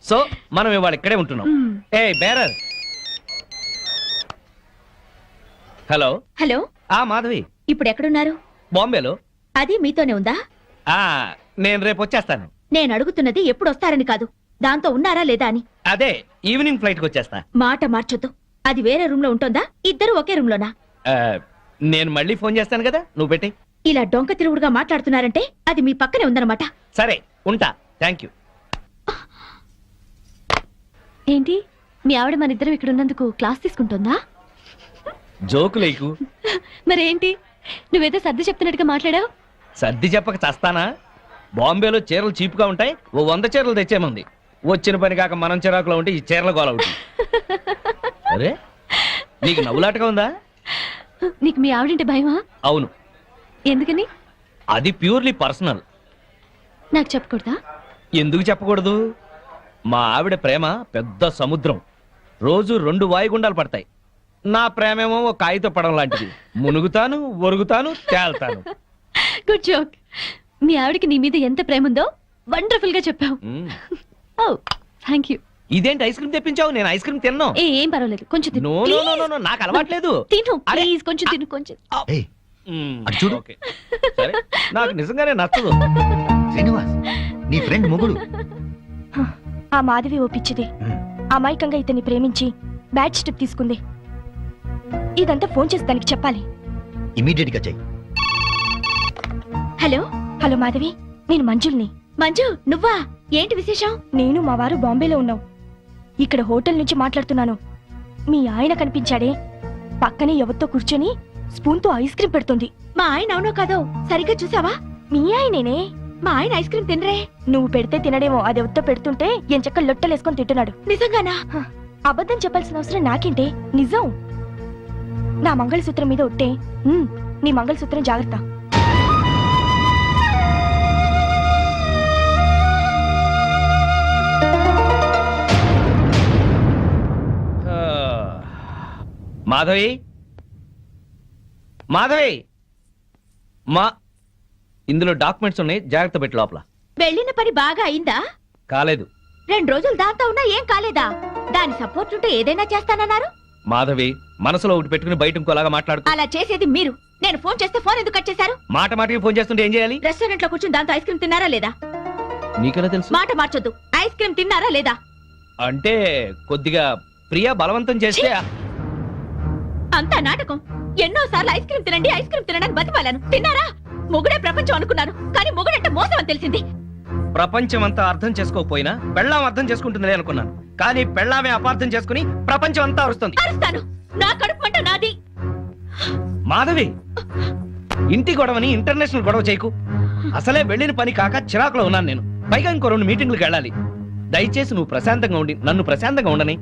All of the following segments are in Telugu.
సో మనం ఇవాళ ఇక్కడే ఉంటున్నాం. A bearer. Hello hello. Madhavi ఇప్పుడు ఎక్కడున్నారు? బాంబేలో. అది మీతోనే ఉందా? నేను రేపు వచ్చేస్తాను. నేను అడుగుతున్నది ఎప్పుడు వస్తారని కాదు, దాంతో ఉన్నారా లేదా అని. అదే ఈవినింగ్ ఫ్లైట్ కి వచ్చేస్తా. మాట మార్చొద్దు. అది వేరే రూమ్ లో ఉంటుందా, ఇద్దరు ఒకే రూమ్ లోనా? నేను మళ్ళీ ఫోన్ చేస్తాను కదా, నువ్వు పెట్టి. ఇలా డొంక తిరుగుడుగా మాట్లాడుతున్నారంటే అది మీ పక్కనే ఉందన్నమాట. సరే ఉంటా. Thank you. ఏంటి మీ ఆవిడ మన ఇద్దరం ఇక్కడ ఉన్నందుకు క్లాస్ తీసుకుంటుందా? జోకు లేకు. మరేంటి నువ్వేదో సర్ది చెప్తున్నట్టుగా మాట్లాడావు? సర్ది చెప్పక చస్తానా? బాంబేలో చీరలు చీపుగా ఉంటాయి, ఓ 100 చీరలు తెచ్చేమంది. వచ్చిన పని కాక మనం చిరాకులో ఉంటే ఈ చీరల గోల ఒకటి. అరే నీకు నవ్వులాటగా ఉందా? నీకు మీ ఆవిడంటే భయమా? అవును. ఎందుకని? అది ప్యూర్లీ పర్సనల్. నాకు చెప్పకూడదా? ఎందుకు చెప్పకూడదు? మా ఆవిడ ప్రేమ పెద్ద సముద్రం. రోజు 2 వాయుగుండాలు పడతాయి. నా ప్రేమేమో ఒక కాగిత పడం లాంటిది. మునుగుతాను, ఒరుగుతాను, తేల్తాను. Good joke. మీ ఆవిడకి నీ మీద ఎంత ప్రేమ ఉందో వండర్ఫుల్ గా చెప్పావు. ఓ థ్యాంక్ యూ. ఇదేంటి ఐస్ క్రీమ్ తెప్పించావు? నేను ఐస్ క్రీమ్ తిన్నాను. ఏం పర్వాలేదు, కొంచెం తిను. నో నో నో నో, నాకు అలవాట్లేదు. తిను ప్లీజ్, కొంచెం తిను. కొంచెం చూడు. ఓకే. సరే, నాకు నిజంగానే నచ్చదు. శ్రీనివాస్ నీ ఫ్రెండ్ మొగుడు. ఆ మాధవి ఓపిచ్చిది. అమాయకంగా ఇతన్ని ప్రేమించి బ్యాడ్ స్టెప్ తీసుకుంది. ఇదంతా ఫోన్ చేసి దానికి చెప్పాలి. ఇమీడియట్ గా చెయ్యి. హలో. హలో మాధవి, నేను మంజుల్ని. మంజు నువ్వా? ఏంటి విశేషం? నేను మా వారు బాంబేలో ఉన్నాం. ఇక్కడ హోటల్ నుంచి మాట్లాడుతున్నాను. మీ ఆయన కనిపించాడే, పక్కనే ఎవరితో కూర్చొని స్పూన్ తో ఐస్ క్రీమ్ పెడుతుంది. మా ఆయన అవునో కాదో సరిగ్గా చూసావా? మీ ఆయనేనే. మా ఆయన ఐస్ క్రీమ్ తినరే. నువ్వు పెడితే తినడేమో, అది ఎవరితో పెడుతుంటే ఎంచక్క లొట్టలేసుకొని తింటున్నాడు. నిజంగానా? అబద్ధం చెప్పాల్సిన అవసరం నాకేంటే, నిజం. నా మంగళసూత్రం మీద ఒట్టే. నీ మంగళసూత్రం జాగ్రత్త. మాధవి, మాధవి, ఇందులో డాక్యుమెంట్స్ ఉన్నాయి, జాగ్రత్త పెట్టి లోపల. వెళ్ళిన పని బాగా అయిందా? కాలేదు. 2 రోజులు దాంతో ఉన్నా ఏం కాలేదా? దాని సపోర్ట్ ఉంటే ఏదైనా చేస్తానన్నారు. మాధవి, మనసులో ఒకటి పెట్టుకుని బయట ఇంకోలాగా మాట్లాడుకో. అలా చేసేది మీరు. నేను ఫోన్ చేస్తే ఫోన్ ఎందుకు కట్ చేశారు? మాట మాటకి ఫోన్ చేస్తుంటే ఏం చేయాలి? రెస్టారెంట్ లో కూర్చుని దాంతో ఐస్ క్రీమ్ తిన్నారా లేదా? నీకెలా తెలుసు? మాట మార్చొద్దు. ఐస్ క్రీమ్ తిన్నారా లేదా? అంటే కొద్దిగా ప్రియా బలవంతం చేస్తే. అంతా నాటకం. ఎన్నోసార్లు ఐస్ క్రీమ్ తినండి, ఐస్ క్రీమ్ తినడానికి బతిమాలను. తిన్నారా? మొగుడే ప్రపంచం అనుకున్నాను, కానీ మొగుడంటే మోసం అని తెలిసింది. ప్రపంచం అంతా అర్థం చేసుకోకపోయినా పెళ్ళాం అర్థం చేసుకుంటుందిలే అనుకున్నాను, కానీ పెళ్ళామే అపార్థం చేసుకుని ప్రపంచం అంతా అరుస్తుంది. అరుస్తాను. నా కడుపు మంట నాది. మాధవి, ఇంటి గొడవని ఇంటర్నేషనల్ గొడవ చేయకు. అసలే వెళ్ళిన పని కాక చిరాకులో ఉన్నాను నేను. పైగా ఇంకో 2 మీటింగ్లకు వెళ్ళాలి. దయచేసి నువ్వు ప్రశాంతంగా ఉండి నన్ను ప్రశాంతంగా ఉండని.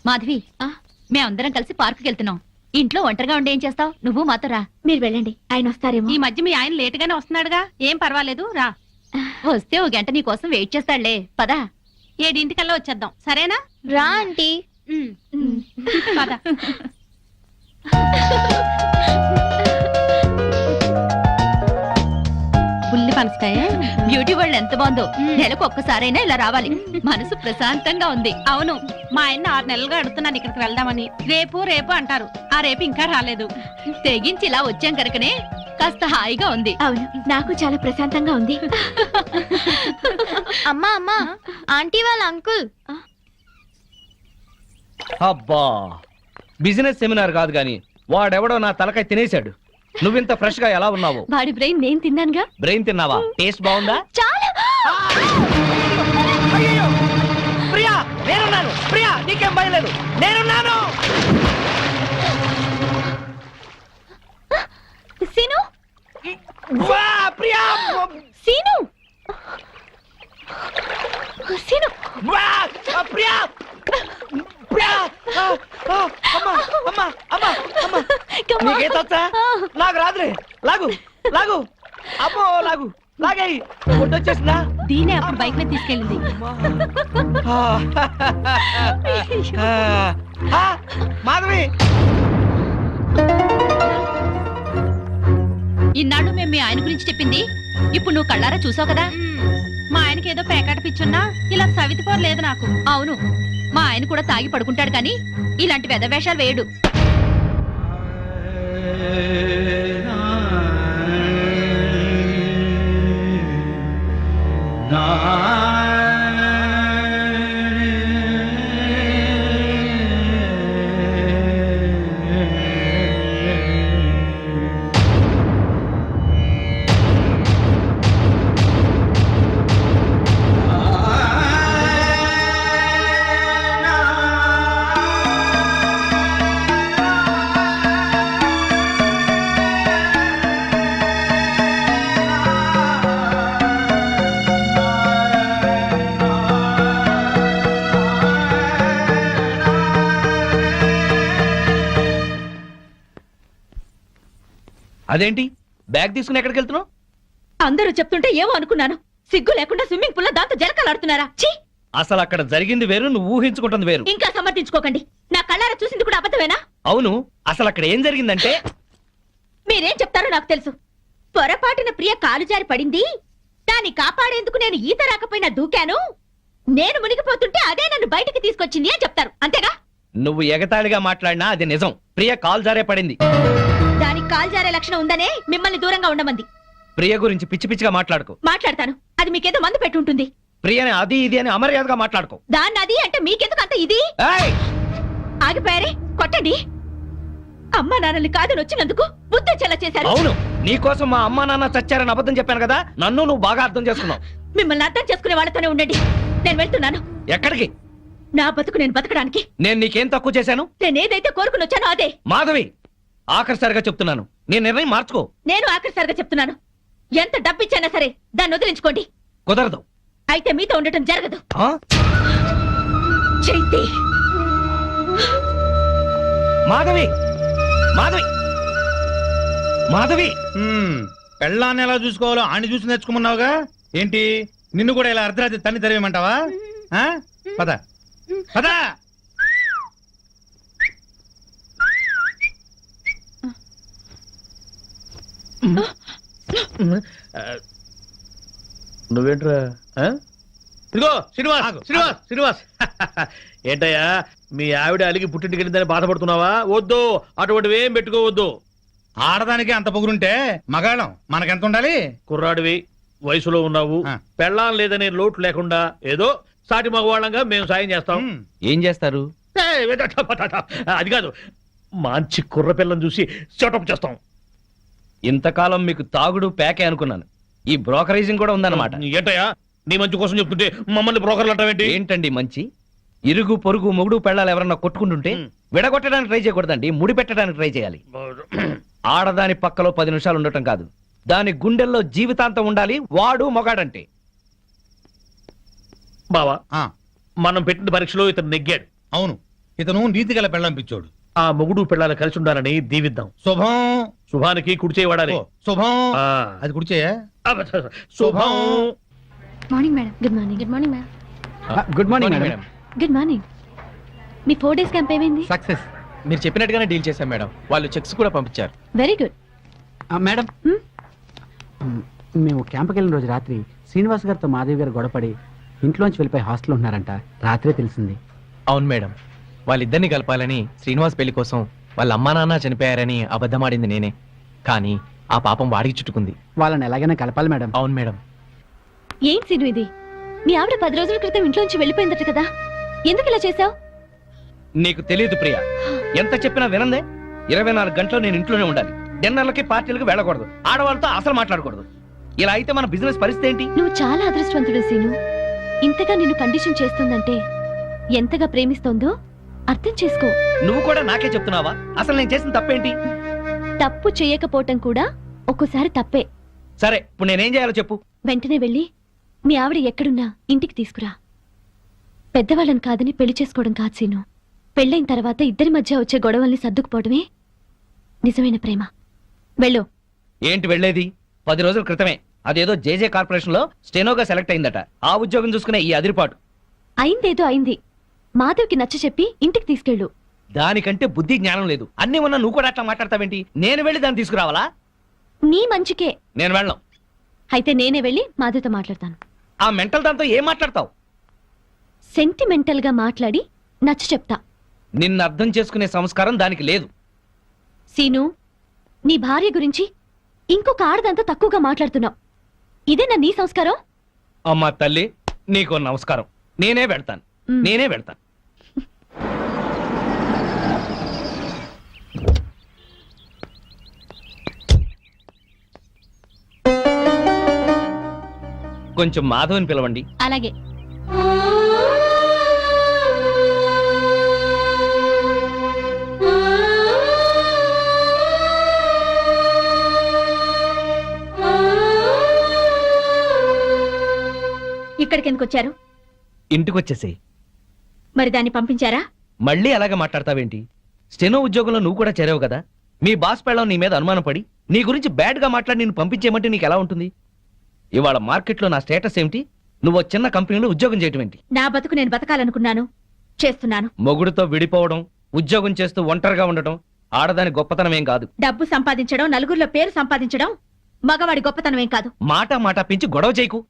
మాధవి, మేమందరం కలిసి పార్కుకి వెళ్తున్నాం. ఇంట్లో ఒంటరిగా ఉండి ఏం చేస్తావు? నువ్వు మాతో రా. మీరు వెళ్ళండి, ఆయన వస్తారేమో. ఈ మధ్య మీ ఆయన లేటుగానే వస్తున్నాడుగా, ఏం పర్వాలేదు రా. వస్తే 1 గంట నీ కోసం వెయిట్ చేస్తాడులే. పదా. 7 వచ్చేద్దాం, సరేనా? రా ఆంటీ. పద. బుల్లి పనసకాయ. బ్యూటీ వరల్డ్ ఎంత బాగుందో. నెలకు ఒక్కసారైనా ఇలా రావాలి. మనసు ప్రశాంతంగా ఉంది. అవును, మా ఆయన 6 నెలలుగా అడుగుతున్నాను ఇక్కడికి వెళ్దామని. రేపు రేపు అంటారు, ఆ రేపు ఇంకా రాలేదు. తెగించి ఇలా వచ్చాం కనుకనే కాస్త హాయిగా ఉంది. అవును, నాకు చాలా ప్రశాంతంగా ఉంది. అమ్మా అమ్మా, ఆంటీ వాళ్ళ అంకుల్. అబ్బా, బిజినెస్ సెమినార్ కాదు గాని వాడెవడో నా తలకాయ తినేశాడు. నువ్వింత ఫ్రెష్ గా ఎలా ఉన్నావు? వాడి బ్రెయిన్ నేను తిన్నానుగా. బ్రెయిన్ తిన్నావా? టేస్ట్ బాగుందా? చాలా. ప్రియా, నేనున్నాను. ప్రియా, నీకేం భయం లేదు, నేనున్నాను. సీను, ప్రియా, సీను, సీను, ప్రియా, ప్రియా. అమ్మా అమ్మా అమ్మా అమ్మా, నీకేతొచ్చా? నాకు రాదులే. లాగు లాగు, అమ్మో లాగు, లాగాయి. వచ్చేసిందా? దీనే అప్పుడు బైక్ మీద తీసుకెళ్ళింది. మాధవి, ఇన్నాళ్ళు మేము మీ ఆయన గురించి చెప్పింది ఇప్పుడు నువ్వు కళ్ళారా చూసావు కదా. మా ఆయనకి ఏదో పేకాట పిచ్చున్నా ఇలా సవితిపోరు లేదు నాకు. అవును, మా ఆయన కూడా తాగి పడుకుంటాడు కానీ ఇలాంటి వెధవేషాలు వేయడు. అదేంటి బ్యాగ్ తీసుకుని ఎక్కడికి వెళ్తున్నావు? అందరూ చెప్తుంటే ఏమో అనుకున్నాను. సిగ్గు లేకుండా స్విమ్మింగ్ పూల్ లో దాంతో జలకలాడుతున్నారా? ఛీ! అసలు అక్కడ జరిగింది వేరు, నువ్వు ఊహించుకుంటుంది వేరు. ఇంకా సమర్థించుకోకండి. నా కళ్ళారా చూసింది కూడా అబద్ధమేనా? అవును, అసలు అక్కడ ఏం జరిగిందంటే మీరేం చెప్తారో నాకు తెలుసు. పొరపాటున ప్రియ కాలు జారి పడింది. దాన్ని కాపాడేందుకు నేను ఈత రాకపోయినా దూకాను. నేను మునిగిపోతుంటే అదే నన్ను బయటికి తీసుకొచ్చింది అని చెప్తారు, అంతేగా? నువ్వు ఎగతాళిగా మాట్లాడినా అది నిజం. ప్రియ కాల్ జారే పడింది. దానికి కాలు జారే లక్షణం ఉందనే మిమ్మల్ని దూరంగా ఉండమంది. ప్రియ గురించి పిచ్చి పిచ్చిగా మాట్లాడుకో. మాట్లాడతాను. అది మీకేదో మందు పెట్టుంటుంది. ప్రియని అది ఇది అని అమర్యాదగా మాట్లాడుకో. దాన్ని అది అంటే మీకెందుకు అంత ఇది? ఏయ్! ఆగిపోయారే, కొట్టండి. అమ్మా నాన్నల్ని కాదని వచ్చినందుకు బుద్ధి చెల్ల చేశారు. అవును, నీకోసం మా అమ్మా నాన్న చచ్చారని అబద్ధం చెప్పాను కదా, నన్ను నువ్వు బాగా అర్థం చేసుకున్నావు. మిమ్మల్ని అర్థం చేసుకునే వాళ్ళతోనే ఉండండి. నేను వెళ్తున్నాను. ఎక్కడికి? నా బతుకు నేను బతకడానికి. నేను నీకేం తక్కువ చేశాను? నేనేదైతే కోరుకుని వచ్చానో అదే. మాధవి, ఆఖరిసారిగా చెప్తున్నాను, నీ నిర్ణయం మార్చుకో. నేను ఆఖరిసారిగా చెప్తున్నాను, ఎంత డబ్బిచ్చైనా సరే దాన్ని వదిలించుకోండి. కుదరదు. అయితే మీతో ఉండటం జరగదు. ఆ? చైతి, మాధవి, మాధవి, మాధవి! పెళ్ళాన్ని ఎలా చూసుకోవాలో ఆని చూసి నేర్చుకోమన్నావుగా. ఏంటి నిన్ను కూడా ఇలా అర్ధరాత్రి తన్ని తరివేయమంటావా? ఆ? పద పద. నువ్వేంట్రా ఆ? ఇదిగో శ్రీనివాస్, ఆగు, శ్రీనివాస్, ఆగు. శ్రీనివాస్. ఏంటయ్యా మీ ఆవిడ అలిగి పుట్టింటికి వెళ్ళిందని బాధపడుతున్నావా? వద్దు, అటువంటివి ఏం పెట్టుకోవద్దు. ఆడదానికి అంత పొగురుంటే మగాళ్ళం మనకెంత ఉండాలి? కుర్రాడివి, వయసులో ఉన్నావు, ఆ. పెళ్ళాం లేదనే లోటు లేకుండా ఏదో సాటి మగవాళ్ళంగా మేము సాయం చేస్తాం. ఏం చేస్తారు? ఏయ్, అది కాదు, మంచి కుర్ర పిల్లని చూసి సెటప్ చేస్తాం. ఇంతకాలం మీకు తాగుడు ప్యాకే అనుకున్నాను, ఈ బ్రోకరేజింగ్ కూడా ఉందన్నమాట. ఏంటయ్యా నీ మంచి కోసం చెప్తుంటే మమ్మల్ని బ్రోకర్లు అంటావేంటి? ఏంటండి మంచి? ఇరుగు పొరుగు మొగుడు పెళ్ళాలు ఎవరన్నా కొట్టుకుంటుంటే విడగొట్టడానికి ట్రై చేయకూడదండి, ముడి పెట్టడానికి ట్రై చేయాలి. ఆడదాని పక్కలో 10 నిమిషాలు ఉండటం కాదు, దాని గుండెల్లో జీవితాంతం ఉండాలి. వాడు మొగాడంటే. బావా, ఆ, మనం పెట్టిన పరీక్షలో ఇతను నెగ్గాడు. అవును, ఇతను నీతి గల పెళ్ళం పిచ్చోడు. ఆ మొగుడు పిల్లలు కలిసి ఉండాలని దీవిద్దాం. శుభం. శుభానికి కుడిచే వాడాలి. ఓ, శుభం. ఆ. అది కుడిచే. శుభం. Morning madam. Good morning. Good morning ma'am. Good morning madam. Good morning. మీ 4 డేస్ క్యాంప్ ఏమైంది? సక్సెస్. మీరు చెప్పినట్టుగానే డీల్ చేశాం మేడం. వాళ్ళు చెక్స్ కూడా పంపించారు. Very good. మేడం, మేము క్యాంప్కి వెళ్ళిన రోజు రాత్రి శ్రీనివాస్ గారితో మాధవి గారు గొడవపడి ఇంట్లోంచి వెళ్ళిపోయి హాస్టల్లో ఉన్నారంట. రాత్రే తెలిసింది. అవును మేడం, వాళ్ళిద్దరిని కలపాలని శ్రీనివాస్ పెళ్లి కోసం వాళ్ళ అమ్మా నాన్న చనిపోయారని అబద్ధమాడింది నేనే. కానీ ఆ పాపం వాడికి చుట్టుకుంది. వాళ్ళని ఎలాగైనా కలపాలి మేడం. అవును మేడం. ఏం సీను ఇది? మీ ఆవిడ 10 రోజుల క్రితం ఇంట్లోంచి వెళ్ళిపోయిందట కదా, ఎందుకు ఇలా చేశావు? నీకు తెలియదు ప్రియ, ఎంత చెప్పినా వినందే. 24 గంటలు నేను ఇంట్లోనే ఉండాలి. డిన్నర్లకి పార్టీలకు వెళ్ళకూడదు, ఆడవాళ్ళతో అసలు మాట్లాడకూడదు. ఇలా అయితే మన బిజినెస్ పరిస్థితి ఏంటి? నువ్వు చాలా అదృష్టవంతుడు సీను. ఇంతగా నిన్ను కండిషన్ చేస్తుందంటే ఎంతగా ప్రేమిస్తోందో అర్థం చేసుకో. నువ్వు కూడా నాకే చెప్తున్నావా? అసలు నేను చేసిన తప్పేంటి? తప్పు చేయకపోవటం కూడా ఒక్కోసారి తప్పే. సరే, ఇప్పుడు నేనేం చేయాలో చెప్పు. వెంటనే వెళ్ళి మీ ఆవిడ ఎక్కడున్నా ఇంటికి తీసుకురా. పెద్దవాళ్ళని కాదని పెళ్లి చేసుకోవడం కాదు సీను. పెళ్ళైన తర్వాత ఇద్దరి మధ్య వచ్చే గొడవల్ని సర్దుకుపోవడమే నిజమైన ప్రేమ. వెళ్ళు. ఏంటి వెళ్ళేది? 10 రోజుల క్రితమే అదేదో జేజే కార్పొరేషన్ లో స్టెనోగా సెలెక్ట్ అయిందట. ఆ ఉద్యోగం చూసుకునే ఈ అదిరిపాటు. అయిందేదో అయింది. మాధవ్కి నచ్చ చెప్పి ఇంటికి తీసుకెళ్ళు. దానికంటే బుద్ధి జ్ఞానం లేదు. అన్ని ఉన్నా నువ్వు కూడా అట్లా మాట్లాడతావేంటి? నేను వెళ్ళి దాన్ని తీసుకురావాలా? నీ మంచికే. నేను వెళ్ళను. అయితే నేనే వెళ్ళి మాధవితో మాట్లాడతాను. ఆ మెంటల్ దాంతో ఏం మాట్లాడతావు? సెంటిమెంటల్ గా మాట్లాడి నచ్చ చెప్తా. నిన్ను అర్థం చేసుకునే సంస్కారం దానికి లేదు. సీను, నీ భార్య గురించి ఇంకొక ఆడదంతా తక్కువగా మాట్లాడుతున్నావు. ఇదేనా నీ సంస్కారం? అమ్మా తల్లి, నీకు నమస్కారం. నేనే వెళ్తాను. మ్. నేనే వెళ్తాను. కొంచెం మాధవని పిలవండి. అలాగే. ఇక్కడికి ఎందుకు వచ్చారు? ఇంటికొచ్చేసేయ్. మరి దాన్ని పంపించారా? మళ్ళీ అలాగే మాట్లాడతావేంటి? స్టెనో ఉద్యోగంలో నువ్వు కూడా చేరావు కదా. మీ బాస్ పెళ్ళం నీ మీద అనుమానం పడి నీ గురించి బ్యాడ్ గా మాట్లాడి నేను పంపించేయమంటే నీకు ఎలా ఉంటుంది? ఇవాళ మార్కెట్లో నా స్టేటస్ ఏమిటి? నువ్వు చిన్న కంపెనీలో ఉద్యోగం చేయటం ఏంటి? నా బతుకు నేను బతకాలనుకున్నాను, చేస్తున్నాను. మొగుడుతో విడిపోవడం, ఉద్యోగం చేస్తూ ఒంటరిగా ఉండటం ఆడదాని గొప్పతనం ఏం కాదు. డబ్బు సంపాదించడం, నలుగురిలో పేరు సంపాదించడం మగవాడి గొప్పతనం ఏం కాదు. మాట పెంచి గొడవ చేయకు.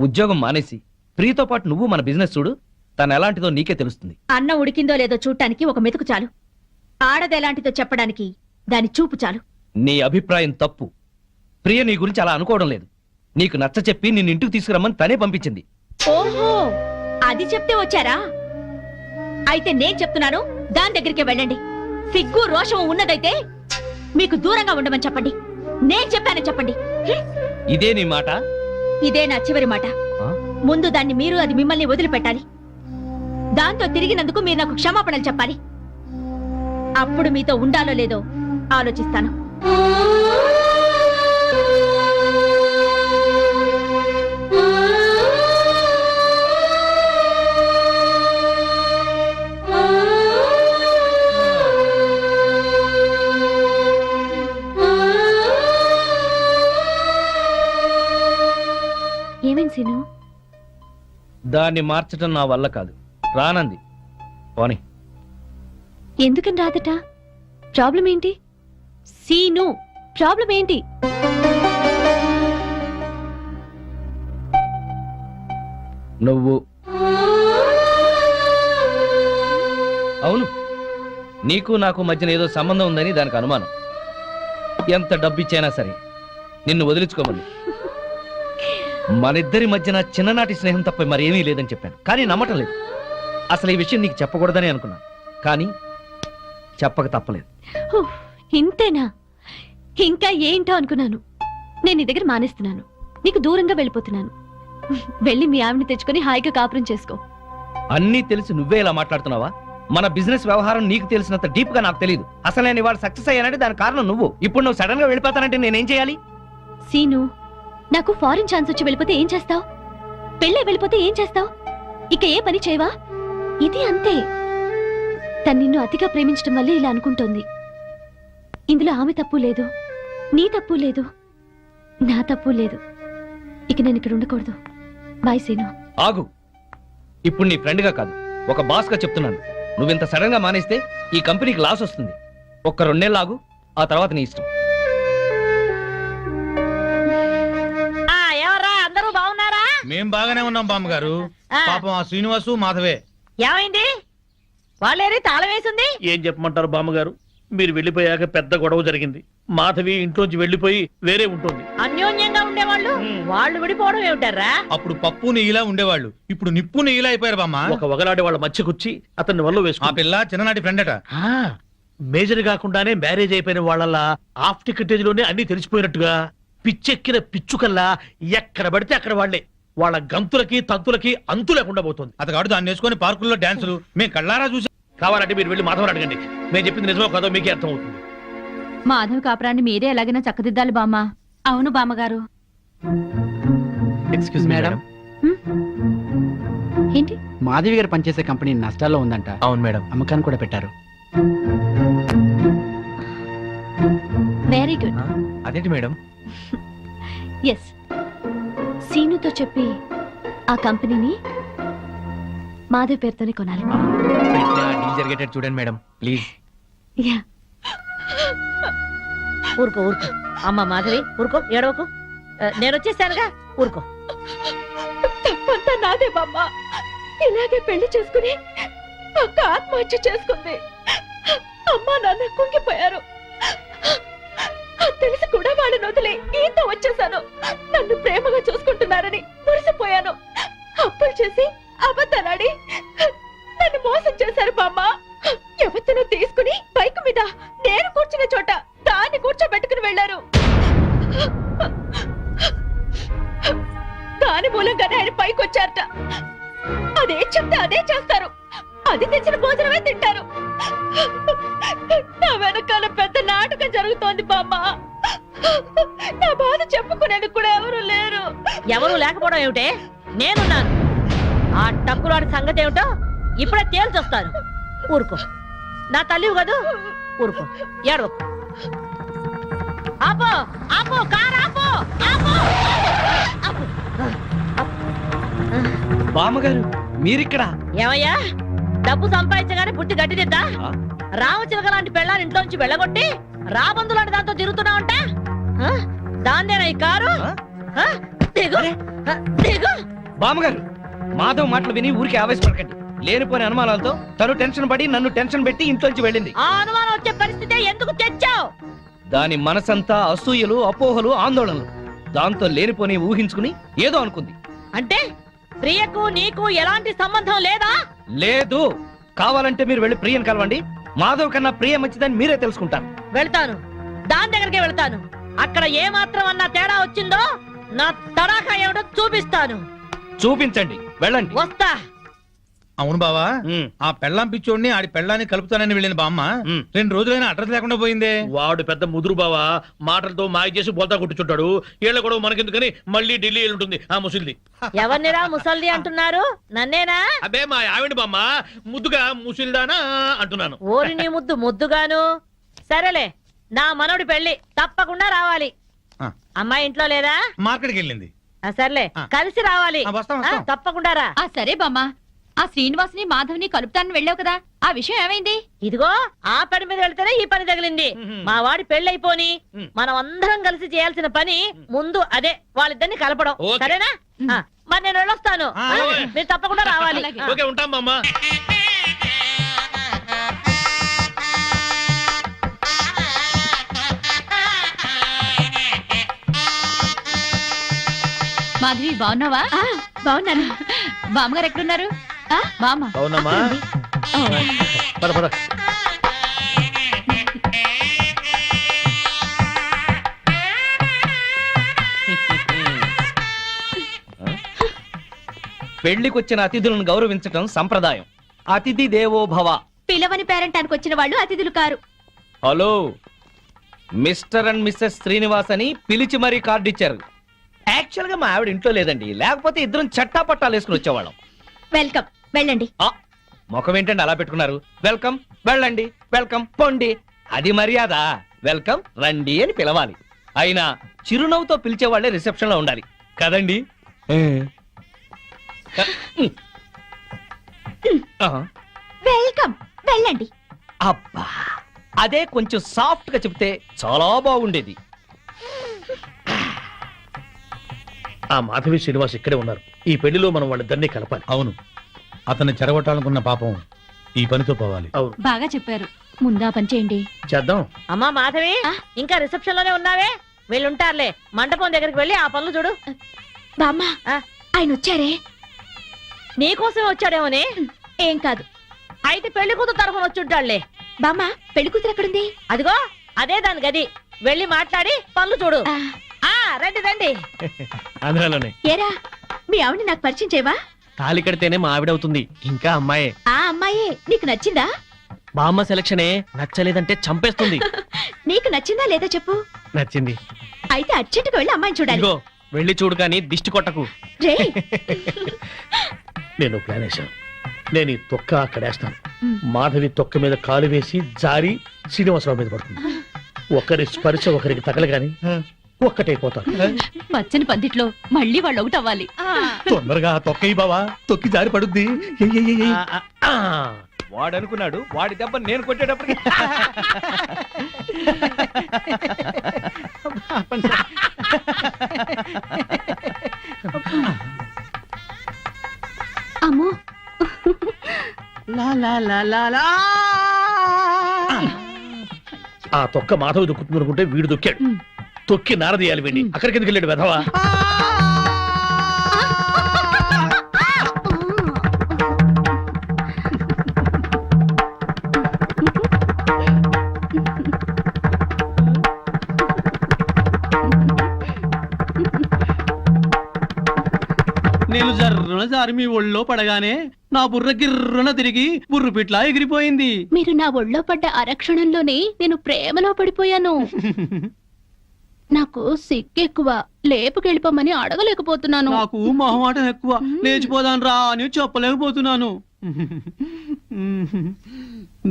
ఉద్యోగం మానేసి ప్రియతో పాటు నువ్వు మన బిజినెస్ చూడు. తను ఎలాంటిదో నీకే తెలుస్తుంది. అన్నం ఉడికిందో లేదో చూడటానికి ఒక మెతుకు చాలు. ఆడదెలాంటిదో చెప్పడానికి దాని చూపు చాలు. నీ అభిప్రాయం తప్పు. ప్రియ నీ గురించి అలా అనుకోవడం లేదు. నీకు నచ్చ చెప్పి నిన్ను ఇంటికి తీసుకురమ్మని తనే పంపించింది. ఓహో, అది చెప్తే వచ్చారా? అయితే నేను చెప్తున్నాను, దాని దగ్గరికే వెళ్ళండి. సిగ్గు రోషం ఉన్నదైతే మీకు దూరంగా ఉండమని చెప్పండి. నేను చెప్పానని చెప్పండి. ఇదే నీ మాట? ఇదే నా చివరి మాట. ఆ? ముందు దాన్ని మీరు, అది మిమ్మల్ని వదిలిపెట్టాలి. దాంతో తిరిగినందుకు మీరు నాకు క్షమాపణలు చెప్పాలి. అప్పుడు మీతో ఉండాలో లేదో ఆలోచిస్తాను. ఏమైంది సీను? దాన్ని మార్చడం నా వల్ల కాదు. రానంది. పోనీ. ఎందుకని రాదట? ప్రాబ్లం ఏంటి? సీను, ప్రాబ్లం ఏంటి? నువ్వు. అవును, నీకు నాకు మధ్యన ఏదో సంబంధం ఉందని దానికి అనుమానం. ఎంత డబ్బిచ్చైనా సరే నిన్ను వదిలించుకోమని. మనిద్దరి మధ్యన చిన్ననాటి స్నేహం తప్ప మరేమీ లేదని చెప్పాను, కానీ నమ్మటం లేదు. అసలు ఈ విషయం నీకు చెప్పకూడదని అనుకున్నాను, కానీ చెప్పక తప్పలేదు. ఉఫ్, ఇంతేనా? ఇంకా ఏంటో అనుకున్నాను. నేను నీ దగ్గర మానేస్తున్నాను, నీకు దూరంగా వెళ్ళిపోతున్నాను. వెళ్ళి మీ ఆవిడని తెచ్చుకొని హాయిగా కాపురం చేసుకో. అన్నీ తెలిసి నువ్వే ఇలా మాట్లాడుతున్నావా? మన బిజినెస్ వ్యవహారం నీకు తెలిసినంత డీప్ గా నాకు తెలియదు. అసలు నేను ఇవాళ సక్సెస్ అయ్యానంటే దాని కారణం నువ్వు. ఇప్పుడు నువ్వు సడన్ గా వెళ్ళిపోతానంటే నేనేం చేయాలి? సీను, నాకు ఫారిన్ ఛాన్స్ వచ్చి వెళ్ళిపోతే ఏం చేస్తావు? పెళ్ళే వెళ్ళిపోతే ఏం చేస్తావు? ఇక ఏ పని చేయవా? ఇది అంతే. తను నిన్ను అతిగా ప్రేమించడం వల్లే ఇలా అనుకుంటోంది. ఇందులో ఆమె తప్పు లేదు, నీ తప్పు లేదు, నా తప్పు లేదు. ఇక నేను ఇక్కడ ఉండకూడదు. బాయ్ సీను. ఆగు. ఇప్పుడు నీ ఫ్రెండ్ గా కాదు, ఒక బాస్ గా చెప్తున్నాను. నువ్వింత సడన్ గా మానేస్తే ఈ కంపెనీకి లాస్ వస్తుంది. ఒక్క 2 నెలలు ఆగు, ఆ తర్వాత నీ ఇష్టం. ఎవరా, అందరూ బాగున్నారా? మేం బాగానే ఉన్నాం బామ్మగారు. పాపం ఆ శ్రీనివాసు మాధవే. ఏమైంది? వాళ్ళేరి తాళం వేసింది. ఏం చెప్పమంటారు బామ్మగారు? మీరు వెళ్ళిపోయాక పెద్ద గొడవ జరిగింది. మాధవి ఇంట్లోంచి వెళ్ళిపోయి వేరే ఉంటుంది. అన్యోన్యంగా ఉండేవాళ్ళు వాళ్ళు విడిపోవడం ఏమిటారా? అప్పుడు పప్పు నెయ్యిలా ఉండేవాళ్ళు, ఇప్పుడు నిప్పు నెయ్యిలా అయిపోయారు బామ్మ. ఒక వగలాడే వాళ్ళ మధ్యకొచ్చి అతన్ని వల్ల ఆ వేసుకు పిల్ల చిన్ననాటి ఫ్రెండ్ అట. మేజర్ కాకుండానే మ్యారేజ్ అయిపోయిన వాళ్ళ హాఫ్ టికెటేజ్ లోనే అన్ని తెలిసిపోయినట్టుగా పిచ్చెక్కిన పిచ్చుకల్లా ఎక్కడ పడితే అక్కడ వాళ్లే. వాళ్ళ గంతులకి తంతులకి అంతు లేకుండా పోతుంది. అతగాడు దాన్ని వేసుకొని పార్కుల్లో డాన్సులు మేము కళ్ళారా చూసి. కావాలంటే మీరు వెళ్ళి మాధవని అడగండి. నేను చెప్పింది నిజమో కాదో మీకే అర్థం అవుతుంది. మాధవ్ కాపురాన్ని మీరే ఎలాగైనా చక్కదిద్దాలి బామ్మ. అవును బామ్మగారు. Excuse madam. ఏంటి? మాధవి గారు పనిచేసే కంపెనీ నష్టాల్లో ఉందంట. అవును మేడం. అమ్మకాన్ని కూడా పెట్టారు. Very good. అదేంటి మేడం? ఎస్, సీనుతో చెప్పి ఆ కంపెనీని మాధవ్ పేరుతోనే కొనాలి. డీల్ జరిగేటట్టు చూడండి మేడం, ప్లీజ్. యా. ఊరుకో ఊరుకో. అమ్మ మాధవి ఊరుకో, ఏడవకు. నేను వచ్చేసానుగా ఊరుకో. తప్పంతా నాదే బామ్మ. ఇలాగే పెళ్లి చేసుకుని అక్క ఆత్మహత్య చేసుకుంది. అమ్మా నాన్న కుంగిపోయారు. అది తెలిసి కూడా వాళ్ళని వదిలి ఈత వచ్చేసాను. నన్ను ప్రేమగా చూసుకుంటున్నారని మురిసిపోయాను. అప్పులు చేసి అబద్ధాలాడి నన్ను మోసం చేశారు బామ్మ. ఎవరినో తీసుకుని బైక్ మీద నేను కూర్చున్న చోట దాన్ని కూర్చోబెట్టుకుని వెళ్లారు. దాని మూలంగానే ఆయన పైకి వచ్చారట. అదే చెప్తే అదే చేస్తారు. అది తెచ్చిన భోజనమే తింటారు. నా వెనకాల పెద్ద నాటకం జరుగుతోంది బామ్మ. నా బాధ చెప్పుకునేందుకు కూడా ఎవరు లేరు. ఎవరు లేకపోవడం ఏమిటే? నేనున్నాను. ఆ టక్కులాడి సంగతి ఏమిటో ఇప్పుడే తేల్చొస్తాను. ఊరుకో, నా తల్లివి కదూ. ఊరుకో, ఏడవకు. ఆపో ఆపో, కారు ఆపో, ఆపో, ఆపో. బామ్మగారు మీరిక్కడ? ఏమయ్యా, డబ్బు సంపాదించగానే పుట్టి గడ్డిదిద్దా? రామచిలక లాంటి పెళ్ళాన్ని ఇంట్లోంచి వెళ్ళగొట్టి రాబందు లాంటి దాంతో తిరుగుతున్నావంట. దాన్నేనా ఈ కారు? దిగు, దిగు. బామ్మగారు మాధవ్ మాటలు విని ఊరికి ఆవేశపడకండి. లేనిపోని అనుమానాలతో తను టెన్షన్ పడి నన్ను టెన్షన్ పెట్టి ఇంట్లోంచి వెళ్ళింది. ఆ అనుమానం వచ్చే పరిస్థితి ఎందుకు తెచ్చావు? దాని మనసంతా అసూయలు, అపోహలు, ఆందోళనలు. దాంతో లేనిపోని ఊహించుకుని ఏదో అనుకుంది. అంటే ప్రియకు నీకు ఎలాంటి సంబంధం లేదా? లేదు. కావాలంటే మీరు వెళ్ళి ప్రియని కలవండి. మాధవ్ కన్నా ప్రియ మంచిదని మీరే తెలుసుకుంటారు. వెళ్తాను, దాని దగ్గరికి వెళ్తాను. అక్కడ ఏ మాత్రం అన్నా తేడా వచ్చిందో నా తడాఖా ఏమిటో చూపిస్తాను. చూపించండి, వెళ్ళండి. వస్తా. అవును బావా, ఉమ్. ఆ పెళ్ళాం పిచ్చోడిని ఆడి పెళ్ళాన్ని కలుపుతానని వెళ్ళిన బామ్మ 2 రోజులైనా అడ్రస్ లేకుండా పోయిందే. వాడు పెద్ద ముదురు బావా, మాటలతో మాయ చేసి బోల్తా కొట్టుచుంటాడు. ఏళ్ళ కూడా మనకెందుకని మళ్ళీ ఢిల్లీ ఉంటుంది ఆ ముసిల్ది. ఎవరినిరా ముసల్ది అంటున్నారు? నన్నేనా? అబ్బే మా ఆవిడ బామ్మ, ముద్దుగా ముసిల్దానా అంటున్నాను. ఓరి నీ ముద్దు ముద్దుగాను. సరేలే, నా మనవడి పెళ్లి తప్పకుండా రావాలి. ఆ. అమ్మాయి ఇంట్లో లేదా? మార్కెట్కి వెళ్ళింది. సర్లే, కలిసి రావాలి. వస్తాం, వస్తాం. తప్పకుండా రా. సరే బామ్మ, ఆ శ్రీనివాసుని మాధవ్ని కలుపుతానని వెళ్ళావు కదా, ఆ విషయం ఏమైంది? ఇదిగో ఆ పని మీద వెళ్తేనే ఈ పని తగిలింది. మా వాడి పెళ్ళైపోని మనం అందరం కలిసి చేయాల్సిన పని ముందు అదే, వాళ్ళిద్దరిని కలపడం. ఓకే. సరేనా? మరి నేను వెళ్ళొస్తాను. ఓకే. మీరు తప్పకుండా రావాలి. అలాగే. ఓకే, ఉంటాం బామ్మ. మాధవి బాగున్నావా? బాగున్నాను. బామ్మగారు ఎక్కడున్నారు? బామ్మ అవునమ్మా, పద పద. పెళ్లికొచ్చిన అతిథులను గౌరవించటం సంప్రదాయం. అతిథి దేవో భవ. పిలవని పేరెంటానికి వచ్చిన వాళ్ళు అతిథులు కారు. Hello, mister and missus Srinivas అని పిలిచి మరీ కార్డు ఇచ్చారు. యాక్చువల్ గా మా ఆవిడ ఇంట్లో లేదండి, లేకపోతే ఇద్దరం చట్టా పట్టాలు వేసుకుని వచ్చేవాళ్ళం. వెల్కమ్, వెళ్ళండి. ముఖం ఏంటండి అలా పెట్టుకున్నారు? వెల్కమ్, వెళ్ళండి, వెల్కమ్, పొండి. అది మర్యాద. వెల్కమ్, రండి అని పిలవాలి. అయినా చిరునవ్వుతో పిలిచేవాళ్లే రిసెప్షన్ లో ఉండాలి కదండి. వెల్కమ్, వెళ్ళండి. అబ్బా, అదే కొంచెం సాఫ్ట్ గా చెప్తే చాలా బాగుండేది. ఆ మాధవి శ్రీనివాస్ ఇక్కడే ఉన్నారు. ఈ పెళ్లిలో మనం వాళ్ళిద్దరినీ కలపాలి. అవును, అతన్ని చెరగొట్టాలనుకున్న పాపం ఈ పనితో పోవాలి. అవును, బాగా చెప్పారు. ముందా పని చేయండి. చేద్దాం. అమ్మా మాధవి, ఇంకా రిసెప్షన్ లోనే ఉన్నావే? వీళ్ళుంటారులే. మండపం దగ్గరికి వెళ్ళి ఆ పనులు చూడు. బామ్మ, ఆయన వచ్చారే? నీకోసమే వచ్చాడేమోనే. ఏం కాదు. అయితే పెళ్లి కూతురు తరఫున వచ్చుంటాడులే. బామ్మ, పెళ్లి కూతురు ఎక్కడుంది? అదిగో అదే దాని గది. వెళ్ళి మాట్లాడి పనులు చూడు. రండి రండి. అందులోనే ఏరా, మీ ఆవిడ నాకు పరిచయం చేయవా? తాళి కడితేనే మా ఆవిడవుతుంది. ఇంకా అమ్మాయే. ఆ అమ్మాయే నీకు నచ్చిందా? బామ్మ సెలక్షనే నచ్చలేదంటే చంపేస్తుంది. నీకు నచ్చిందా లేదా చెప్పు. నచ్చింది. అయితే అర్జెంటుగా వెళ్ళి అమ్మాయిని చూడాలి. ఇదిగో వెళ్ళి చూడు కానీ దిష్టి కొట్టకు. రే, నేను ప్లాన్ వేశాను. నేను ఈ తొక్క అక్కడేస్తాను. మాధవి తొక్క మీద కాలు వేసి జారి శ్రీనివాసరావు మీద పడుతుంది. ఒకరి స్పర్శ ఒకరికి తగలగాని ఒక్కటైపోతాను. పచ్చని పందిట్లో మళ్ళీ వాళ్ళు ఒకటవ్వాలి. తొందరగా తొక్కయి బావా, తొక్కి జారి పడుద్ది. ఆ, వాడు అనుకున్నాడు వాడి దెబ్బ నేను కొట్టేటప్పటికి అమ్మో ఆ తొక్క మాధవ్ దొక్కుతుంది అనుకుంటే వీడు దొక్కాడు. తొక్కి నారదీయాలి వీడిని. అక్కడికి ఎందుకు వెళ్ళాడు వెధవా? నేను జర్రున జారి మీ ఒళ్ళో పడగానే నా బుర్ర గిర్రున తిరిగి బుర్రు పిట్లా ఎగిరిపోయింది. మీరు నా ఒళ్ళో పడ్డ అరక్షణంలోనే నేను ప్రేమలో పడిపోయాను. నాకు సిగ్గెక్కువ, లేపుకెళ్ళిపోమని అడగలేకపోతున్నాను. నాకు మొహమాటం ఎక్కువ, లేచిపోదాను రా అని చెప్పలేకపోతున్నాను.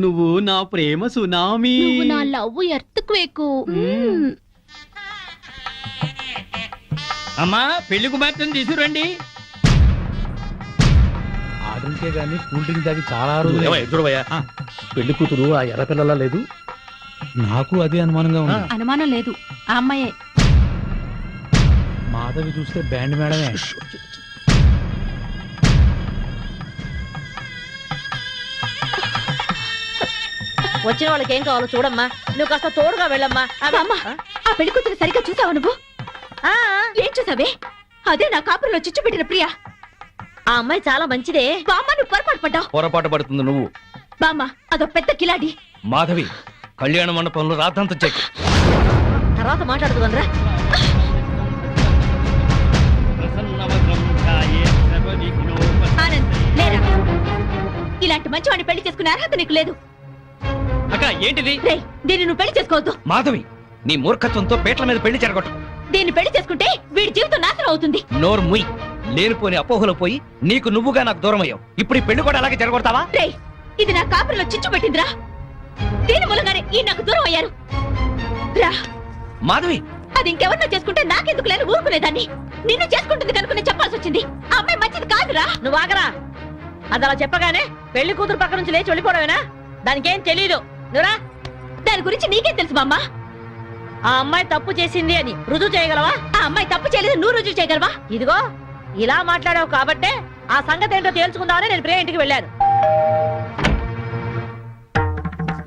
నువ్వు నా ప్రేమ సునామీ. నువ్వు నా లవ్ ఎర్త్క్వేకు. అమ్మా పెళ్లి కుమార్తెను తీసుకురండి. ఆడుంటే గానీ కూల్ డ్రింక్ తాగి చాలా ఎదురువయ్యా, పెళ్లి కూతురు ఆ ఎర్ర పిల్లలా లేదు? నాకు అదే అనుమానంగా ఉంది. అనుమానం లేదు, ఆ అమ్మాయే. మాధవి చూస్తే బ్యాండ్ మేడమే. వచ్చిన వాళ్ళకి ఏం కావాలో చూడమ్మా. నువ్వు కాస్త తోడుగా వెళ్ళమ్మా. అమ్మా, ఆ పెళ్లి కూతురు సరిగ్గా చూసావా నువ్వు? ఆ, ఏం చూసావే? అదే నా కాపురంలో చిచ్చు పెట్టిన ప్రియా. ఆ అమ్మాయి చాలా మంచిదే. బామ్మ, నువ్వు పొరపాటు పడ్డావు. పొరపాటు పడుతుంది నువ్వు. బామ్మ, అదో పెద్ద కిలాడి. మాధవి కళ్యాణ మండపంలో రాతంత చెక్. తర్వాత మాట్లాడుకుందా. ఆనంద్, లేరా. ఇలాంటి మంచివాడిని పెళ్లి చేసుకునే అర్హత నీకు లేదు. అక్క ఏంటిది? రేయ్, దీన్ని నువ్వు పెళ్లి చేసుకోవద్దు. మాధవి నీ మూర్ఖత్వంతో పేట్ల మీద పెళ్లి జరగొట్టు. దీన్ని పెళ్లి చేసుకుంటే వీడి జీవితం నాశనం అవుతుంది. నోరు ముయ్. లేనిపోని అపోహలో పోయి నీకు నువ్వుగా నాకు దూరం అయ్యావు. ఇప్పుడు ఈ పెళ్లి కూడా అలాగే జరగొడతావా? రేయ్, ఇది నా కాపురంలో చిచ్చు పెట్టిందిరా. దీని మూలంగానే ఈ నాకు దూరం అయ్యారు. రా మాధవి, అది ఇంకెవరినో చేసుకుంటే నాకెందుకు లేని ఊరుకునేదాన్ని. నిన్ను చేసుకుంటుంది కనుక నేను చెప్పాల్సి వచ్చింది. ఆ అమ్మాయి మంచిది కాదురా. నువ్వు ఆగరా. అది అలా చెప్పగానే పెళ్లి కూతురు పక్క నుంచి లేచి వెళ్ళిపోవడమేనా? దానికేం తెలీదు. నువ్వురా. దాని గురించి నీకేం తెలుసు బామ్మ? ఆ అమ్మాయి తప్పు చేసింది అని రుజువు చేయగలవా? ఆ అమ్మాయి తప్పు చేయలేదు, నువ్వు రుజువు చేయగలవా? ఇదిగో ఇలా మాట్లాడావు కాబట్టే ఆ సంగతి ఏంటో తేల్చుకుందామని నేను ప్రియా ఇంటికి వెళ్ళాను.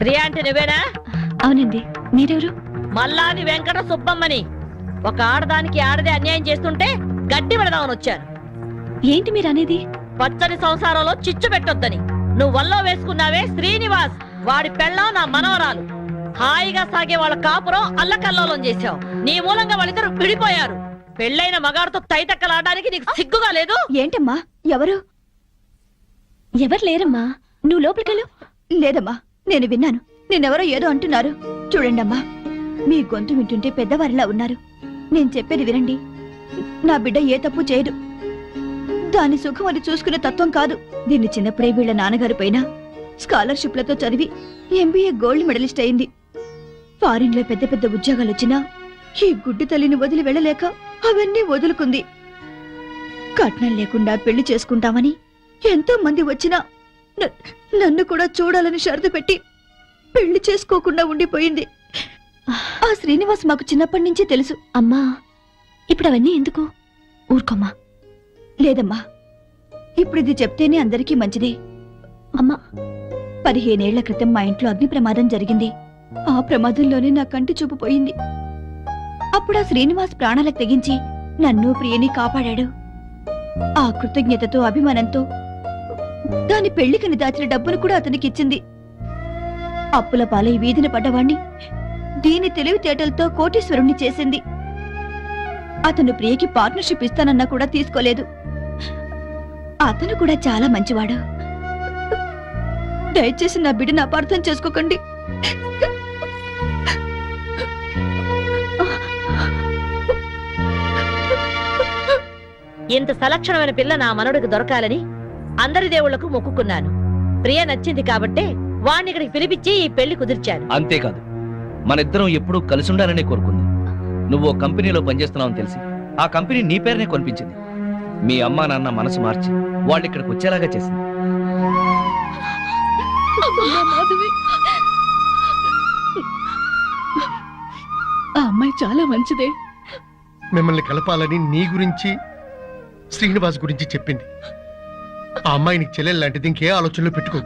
ప్రియా అంటే నువ్వేనా? అవునండి, మీరెవరు? మల్లాది వెంకట సుబ్బమ్మని. ఒక ఆడదానికి ఆడదే అన్యాయం చేస్తుంటే గడ్డి పెడదామని వచ్చాను. ఏంటి మీరు అనేది? పచ్చని సంసారంలో చిచ్చు పెట్టొద్దని. నువ్వు వల్లో వేసుకున్నావే శ్రీనివాస్, వాడి పెళ్ళం నా మనవరాలు. హాయిగా సాగే వాళ్ళ కాపురం అల్లకల్లోలం చేశావు. నీ మూలంగా వాళ్ళిద్దరు విడిపోయారు. పెళ్ళైన మగాడితో తైతక్కలాడడానికి నీకు సిగ్గుగా లేదు? ఏంటమ్మా, ఎవరు? ఎవరు లేరమ్మా, నువ్వు లోపలికెళ్ళు. లేదమ్మా, నేను విన్నాను. నేనెవరో ఏదో అంటున్నారు. చూడండమ్మా, మీ గొంతు వింటుంటే పెద్దవారిలా ఉన్నారు. నేను చెప్పేది వినండి. నా బిడ్డ ఏ తప్పు చేయదు. దాని సుఖం అది చూసుకునే తత్వం కాదు. దీన్ని చిన్నప్పుడే వీళ్ళ నాన్నగారి పైన స్కాలర్షిప్లతో చదివి ఎంబీఏ గోల్డ్ మెడలిస్ట్ అయింది. ఫారిన్ లో పెద్ద పెద్ద ఉద్యోగాలు వచ్చినా ఈ గుడ్డి తల్లిని వదిలి వెళ్ళలేక అవన్నీ వదులుకుంది. కట్నం లేకుండా పెళ్లి చేసుకుంటామని ఎంతో మంది వచ్చినా నన్ను కూడా చూడాలని షరతు పెట్టి పెళ్లి చేసుకోకుండా ఉండిపోయింది. ఆ శ్రీనివాస్ మాకు చిన్నప్పటి నుంచి తెలుసు. అమ్మా, ఇప్పుడు అవన్నీ ఎందుకు? ఊరుకోమ్మా. లేదమ్మా, ఇప్పుడు ఇది చెప్తేనే అందరికీ మంచిదే. అమ్మా, 15 ఏళ్ల క్రితం మా ఇంట్లో అగ్ని ప్రమాదం జరిగింది. ఆ ప్రమాదంలోనే నా కంటి చూపు పోయింది. అప్పుడు ఆ శ్రీనివాస్ ప్రాణాలకు తెగించి నన్ను ప్రియని కాపాడాడు. ఆ కృతజ్ఞతతో అభిమానంతో దాని పెళ్లికని దాచిన డబ్బును కూడా అతనికి ఇచ్చింది. అప్పుల పాలై వీధిన పడ్డవాణ్ణి దీని తెలివితేటలతో కోటీశ్వరుణ్ణి చేసింది. అతను ప్రియకి పార్ట్నర్షిప్ ఇస్తానన్నా కూడా తీసుకోలేదు. అతను కూడా చాలా మంచివాడు. దయచేసి నా బిడ్డను అపార్థం చేసుకోకండి. ఇంత సలక్షణమైన పిల్ల నా మనవడికి దొరకాలని అందరి దేవుళ్లకు మొక్కుకున్నాను. ప్రియ నచ్చింది కాబట్టే వాణ్ణి ఇక్కడికి పిలిపించి ఈ పెళ్లి కుదిర్చాను. అంతేకాదు, మన ఇద్దరం ఎప్పుడూ కలిసి ఉండాలనే కోరుకుంది. నువ్వు ఓ కంపెనీలో పనిచేస్తున్నావని తెలిసి ఆ కంపెనీ నీ పేరునే కొనిపించింది. మీ అమ్మా నాన్న మనసు మార్చి వాళ్ళు ఇక్కడికి వచ్చేలాగా చేసింది. అమ్మా మాధవి, ఆ అమ్మాయి చాలా మంచిదే. మిమ్మల్ని కలపాలని నీ గురించి శ్రీనివాస్ గురించి చెప్పింది. ఆ అమ్మాయి నీకు చెల్లెలు లాంటిది, ఇంకే ఆలోచనలు పెట్టుకో.